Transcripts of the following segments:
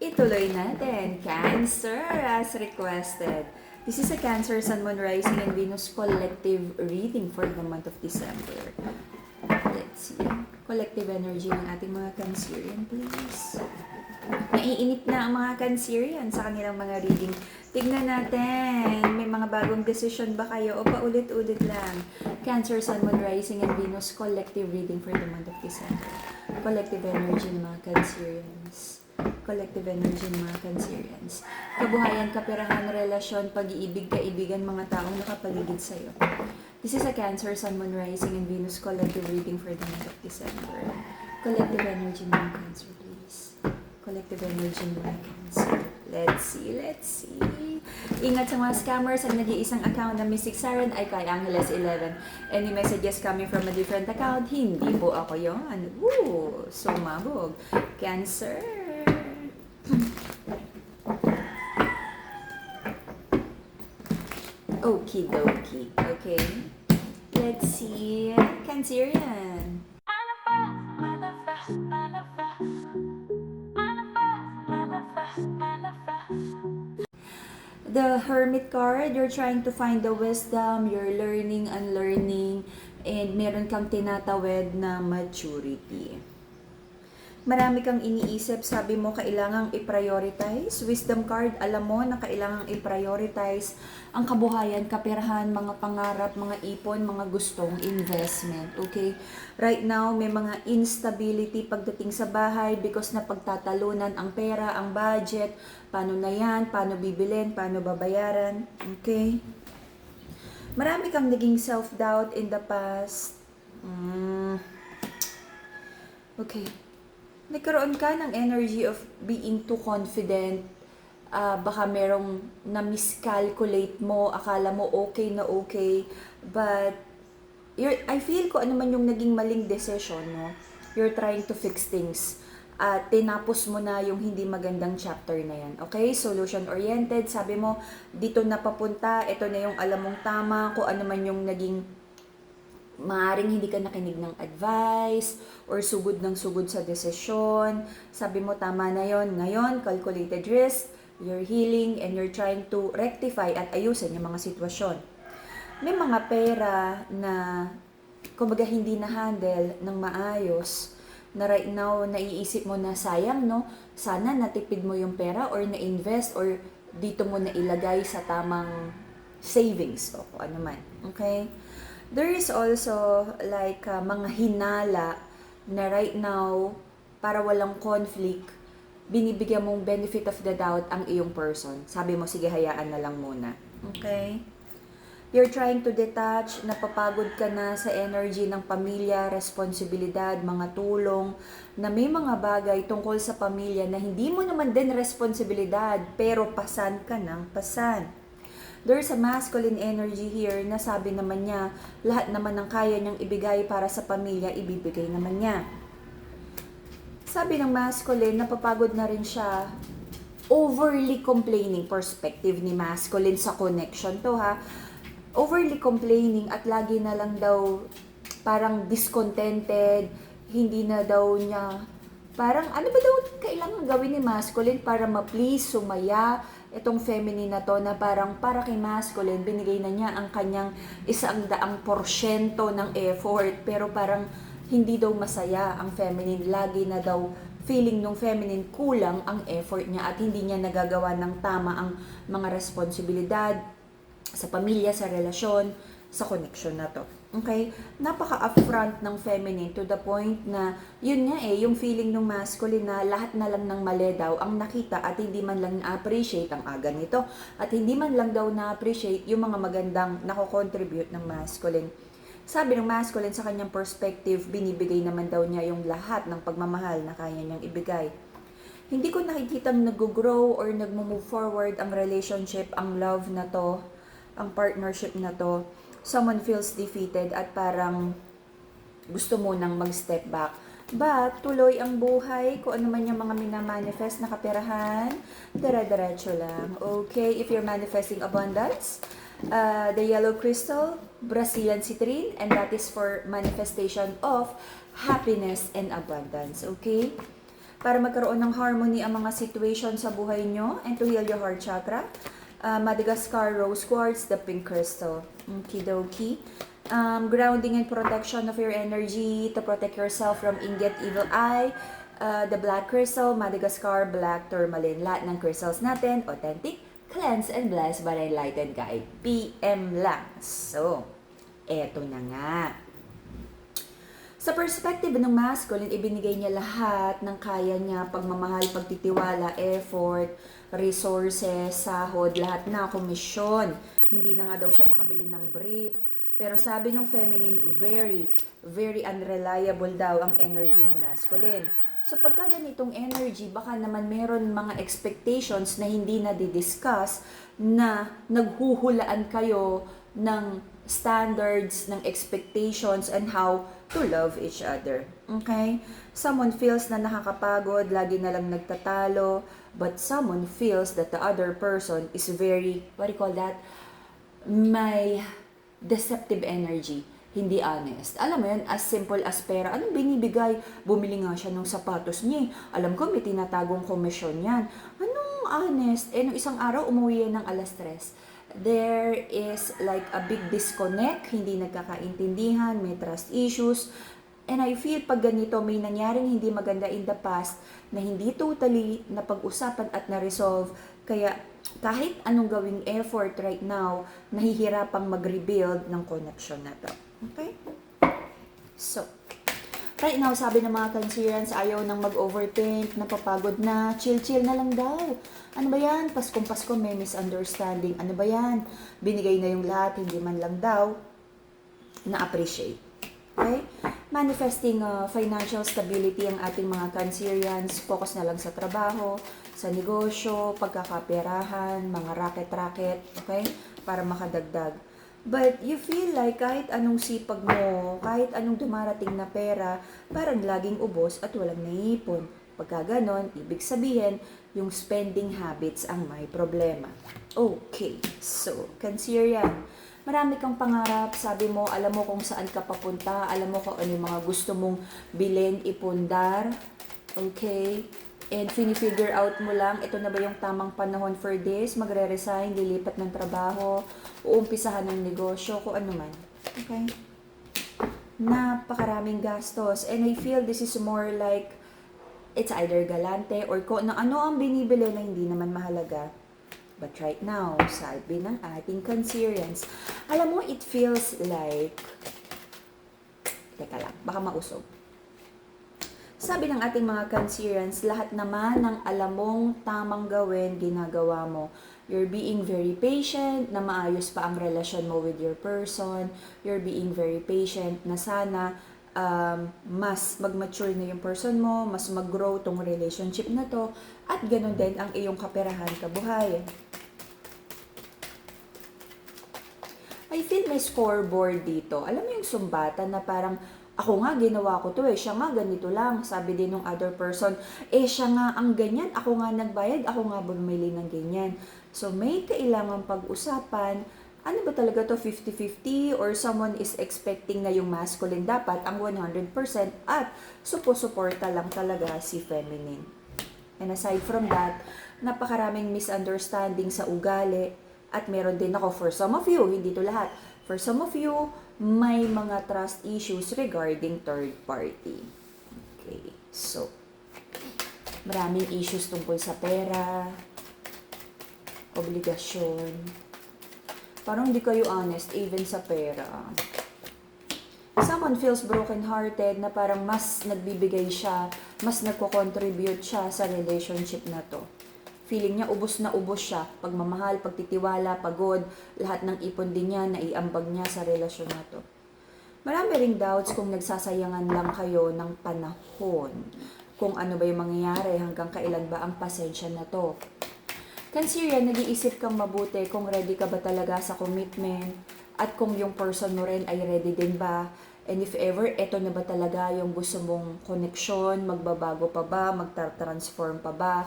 Ituloy natin. Cancer as requested. This is a Cancer, Sun, Moon, Rising, and Venus collective reading for the month of December. Let's see. Collective energy ng ating mga Cancerian, please. Naiinit na ang mga Cancerian sa kanilang mga reading. Tignan natin, may mga bagong decision ba kayo o paulit-ulit lang? Cancer, Sun, Moon, Rising, and Venus collective reading for the month of December. Collective energy ng mga Cancerians. Collective energy ng mga Cancerians. Kabuhayan, kaperahan, relasyon, pag-iibig, kaibigan, mga taong nakapaligid sa'yo. This is a Cancer, Sun, Moon, Rising, and Venus collective reading for the month of December. Collective energy ng mga Cancer, please. Collective energy ng mga Cancer. Let's see. Ingat sa mga scammers. Ang nag-iisang account na Mystic Siren ay kay Angeles 11. Any messages coming from a different account? Hindi po ako yun. Sumabog. Cancer. Okie dokie. Okay. Let's see. Cancerian. The Hermit card, you're trying to find the wisdom, you're learning, unlearning, and meron kang tinatawid na maturity. Marami kang iniisip, sabi mo kailangang i-prioritize. Wisdom card, alam mo na kailangang i-prioritize ang kabuhayan, kaperahan, mga pangarap, mga ipon, mga gustong investment. Okay? Right now, may mga instability pagdating sa bahay because na pagtatalunan ang pera, ang budget, paano na yan, paano bibilin, paano babayaran. Okay? Marami kang naging self-doubt in the past. Okay. Nagkaroon ka ng energy of being too confident. Baka merong na-miscalculate mo, akala mo okay na okay, but I feel ko ano man yung naging maling decision, no? You're trying to fix things. At tinapos mo na yung hindi magandang chapter na yan. Okay? Solution-oriented. Sabi mo, dito na papunta, ito na yung alam mong tama, kung ano man yung naging maaring hindi ka nakinig ng advice or sugod ng sugod sa desisyon. Sabi mo, tama na yon. Ngayon, calculated risk, you're healing, and you're trying to rectify at ayusin yung mga sitwasyon. May mga pera na, kumbaga, hindi na-handle ng maayos, na right now, naiisip mo na sayang, no? Sana natipid mo yung pera or na-invest or dito mo na ilagay sa tamang savings o kung ano man. Okay? There is also like mga hinala na right now, para walang conflict, binibigyan mong benefit of the doubt ang iyong person. Sabi mo, sige, hayaan na lang muna. Okay? You're trying to detach, napapagod ka na sa energy ng pamilya, responsibilidad, mga tulong, na may mga bagay tungkol sa pamilya na hindi mo naman din responsibilidad, pero pasan ka ng pasan. There's a masculine energy here na sabi naman niya, lahat naman ng kaya niyang ibigay para sa pamilya, ibibigay naman niya. Sabi ng masculine, napapagod na rin siya. Overly complaining perspective ni masculine sa connection to, ha. Overly complaining at lagi na lang daw parang discontented, hindi na daw niya, parang ano ba daw kailangan gawin ni masculine para ma-please, sumaya, itong feminine na to, na parang para kay masculine, binigay na niya ang kanyang 100% ng effort, pero parang hindi daw masaya ang feminine. Lagi na daw feeling ng feminine kulang ang effort niya at hindi niya nagagawa ng tama ang mga responsibilidad sa pamilya, sa relasyon, sa connection na to. Okay? Napaka-upfront ng feminine to the point na, yun nga yung feeling ng masculine na lahat na lang ng mali daw ang nakita at hindi man lang na-appreciate ang aga nito. At hindi man lang daw na-appreciate yung mga magandang nako-contribute ng masculine. Sabi ng masculine sa kanyang perspective, binibigay naman daw niya yung lahat ng pagmamahal na kaya niyang ibigay. Hindi ko nakikitang nag-grow or nag-move forward ang relationship, ang love na to, ang partnership na to. Someone feels defeated at parang gusto mo nang mag-step back. But, tuloy ang buhay, kung ano man yung mga minamanifest na kaperahan, dire-diretso lang. Okay, if you're manifesting abundance, the yellow crystal, Brazilian citrine, and that is for manifestation of happiness and abundance. Okay? para magkaroon ng harmony ang mga situation sa buhay nyo and to heal your heart chakra. Madagascar Rose Quartz, the pink crystal. Okie-dokie. Grounding and protection of your energy to protect yourself from inget evil eye. The black crystal, Madagascar Black Tourmaline. Lahat ng crystals natin, authentic, cleanse, and blessed by the enlightened guide. PM lang. So, eto na nga. Sa perspective ng masculine, ibinigay niya lahat ng kaya niya, pagmamahal, pagtitiwala, effort, resources, sahod, lahat na, komisyon. Hindi na nga daw siya makabili ng brief. Pero sabi ng feminine, very, very unreliable daw ang energy ng masculine. So pagka ganitong energy, baka naman meron mga expectations na hindi na didiscuss, na naghuhulaan kayo ng standards, ng expectations, and how to love each other. Okay? Someone feels na nakakapagod, lagi na lang nagtatalo, but someone feels that the other person is very, what do you call that? May deceptive energy, hindi honest. Alam mo yun, as simple as pera. Anong binibigay? Bumili nga siya ng sapatos niya. Alam ko, may tinatagong komisyon yan. Anong honest? Nung isang araw, umuwi yan ng alas 3. There is like a big disconnect, hindi nagkakaintindihan, may trust issues. And I feel pag ganito, may nangyaring hindi maganda in the past na hindi totally napag-usapan at na-resolve. Kaya kahit anong gawing effort right now, nahihirapang mag-rebuild ng connection na to. Okay? So, right now, sabi ng mga Cancerians, ayaw nang mag-overthink, napapagod na, chill-chill na lang daw. Ano ba yan? Paskong-pasko may misunderstanding. Ano ba yan? Binigay na yung lahat, hindi man lang daw na-appreciate. Okay? Manifesting financial stability ang ating mga Cancerians, focus na lang sa trabaho, sa negosyo, pagkakaperahan, mga racket-racket, okay? Para makadagdag. But you feel like kahit anong sipag mo, kahit anong dumarating na pera, parang laging ubos at walang naipon. Pagka ganon, ibig sabihin, yung spending habits ang may problema. Okay, so, Cancerian, marami kang pangarap, sabi mo, alam mo kung saan ka papunta, alam mo kung ano yung mga gusto mong bilhin, ipundar, okay? And fini-figure out mo lang, ito na ba yung tamang panahon for this, magre-resign, lilipat ng trabaho, uumpisahan ng negosyo, kung ano man. Okay? Napakaraming gastos. And I feel this is more like, it's either galante or kung ano ang binibili na hindi naman mahalaga. But right now, sabi ng ating Cancerians, alam mo, it feels like, teka lang, baka mausog. Sabi ng ating mga Cancerians, lahat naman ng alam mong tamang gawin, ginagawa mo. You're being very patient, na maayos pa ang relasyon mo with your person. You're being very patient, na sana mas mag-mature na yung person mo, mas mag-grow tong relationship na to, at ganun din ang iyong kaperahan, kabuhayan. I feel may scoreboard dito. Alam mo yung sumbatan na parang, ako nga, ginawa ko to siya nga, ganito lang. Sabi din ng other person, siya nga ang ganyan, ako nga nagbayad, ako nga bumili ng ganyan. So, may kailangan pag-usapan, ano ba talaga to, 50-50, or someone is expecting na yung masculine dapat ang 100% at suporta lang talaga si feminine. And aside from that, napakaraming misunderstanding sa ugali, at meron din ako, for some of you, hindi to lahat, for some of you, may mga trust issues regarding third party. Okay, so, maraming issues tungkol sa pera, obligasyon. Parang hindi kayo honest, even sa pera. Someone feels broken-hearted na parang mas nagbibigay siya, mas nagko-contribute siya sa relationship na to. Feeling niya ubos na ubos siya, pagmamahal, pagtitiwala, pagod, lahat ng ipon din niya, naiambag niya sa relasyon na to. Marami ring doubts kung nagsasayangan lang kayo ng panahon, kung ano ba yung mangyayari, hanggang kailan ba ang pasensya na to. Cancerian, nag-iisip kang mabuti kung ready ka ba talaga sa commitment, at kung yung person mo rin ay ready din ba, and if ever, eto na ba talaga yung gusto mong connection, magbabago pa ba, magta-transform pa ba,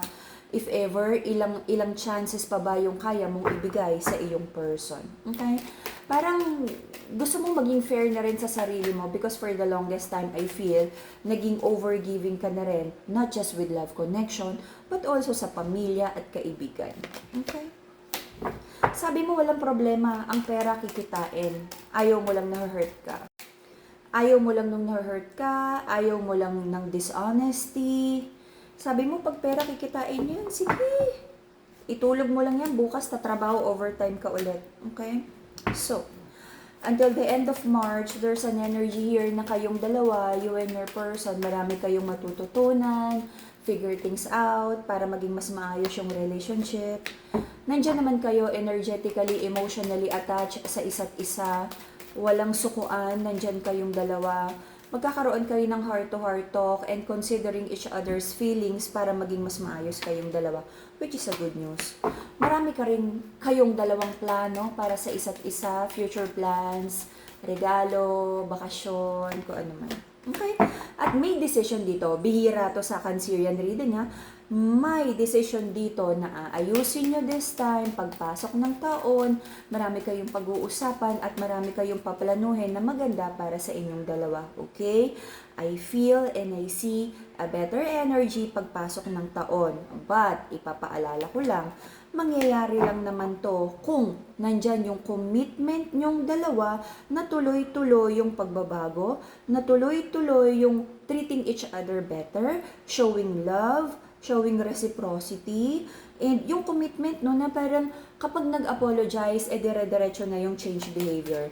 if ever, ilang chances pa ba yung kaya mong ibigay sa iyong person. Okay? Parang gusto mo maging fair na rin sa sarili mo because for the longest time, I feel, naging overgiving ka na rin, not just with love connection, but also sa pamilya at kaibigan. Okay? Sabi mo walang problema, ang pera kikitain. Ayaw mo lang na-hurt ka. Ayaw mo lang nung na-hurt ka, ayaw mo lang ng dishonesty. Sabi mo pag pera kikitain yan, sige. Itulog mo lang yan, bukas tatrabaho, overtime ka ulit. Okay? So, until the end of March, there's an energy here na kayong dalawa, you and your person, marami kayong matututunan, figure things out, para maging mas maayos yung relationship. Nandiyan naman kayo energetically, emotionally attached sa isa't isa, walang sukuan, nandiyan kayong dalawa. Magkakaroon kayo ng heart-to-heart talk and considering each other's feelings para maging mas maayos kayong dalawa, which is a good news. Marami ka rin kayong dalawang plano para sa isa't isa, future plans, regalo, bakasyon, kung ano man. Okay? At may decision dito, bihira to sa Cancerian reading ha, may decision dito na aayusin nyo this time, pagpasok ng taon, marami kayong pag-uusapan at marami kayong paplanuhin na maganda para sa inyong dalawa. Okay? I feel and I see a better energy pagpasok ng taon. But, ipapaalala ko lang, mangyayari lang naman to kung nandyan yung commitment nyong dalawa na tuloy-tuloy yung pagbabago, na tuloy-tuloy yung treating each other better, showing love, showing reciprocity, and yung commitment no na parang kapag nag-apologize, dire-diretso na yung change behavior.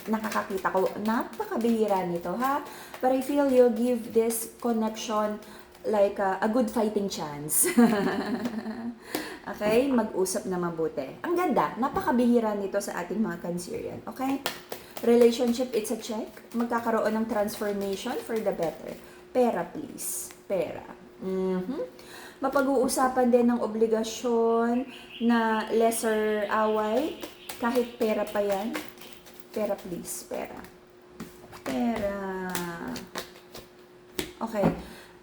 Nakakakita ko, napakabihira nito ha, but I feel you'll give this connection like a good fighting chance. Okay? Mag-usap na mabuti. Ang ganda, napakabihira nito sa ating mga Cancerian. Okay? Relationship, it's a check. Magkakaroon ng transformation for the better. Pera, please. Pera. Mapag-uusapan din ng obligasyon na lesser away. Kahit pera pa yan. Pera, please. Pera. Pera. Okay.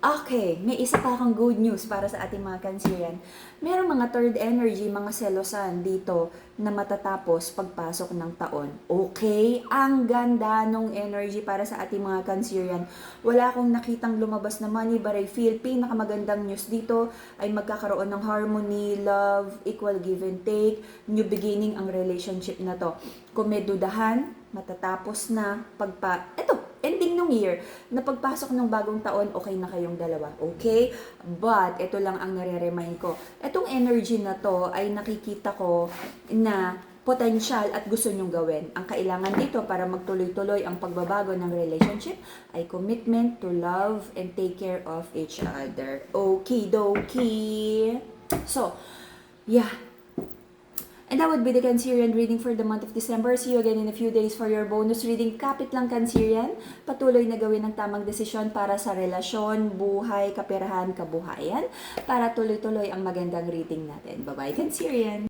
Okay, may isa pa akong good news para sa ating mga Cancerian. Merong mga third energy, mga selosan dito na matatapos pagpasok ng taon. Okay, ang ganda nung energy para sa ating mga Cancerian. Wala akong nakitang lumabas na money, but I feel pinakamagandang news dito ay magkakaroon ng harmony, love, equal give and take, new beginning ang relationship na to. Kung may dudahan, matatapos na ending ng year, na pagpasok ng bagong taon, okay na kayong dalawa. Okay? But, ito lang ang nare-remind ko. Itong energy na to ay nakikita ko na potential at gusto nyong gawin. Ang kailangan dito para magtuloy-tuloy ang pagbabago ng relationship ay commitment to love and take care of each other. Okay, dokie. So, yeah. And that would be the Cancerian reading for the month of December. See you again in a few days for your bonus reading. Kapit lang Cancerian. Patuloy na gawin ang tamang desisyon para sa relasyon, buhay, kaperahan, kabuhayan. Para tuloy-tuloy ang magandang reading natin. Bye-bye Cancerian!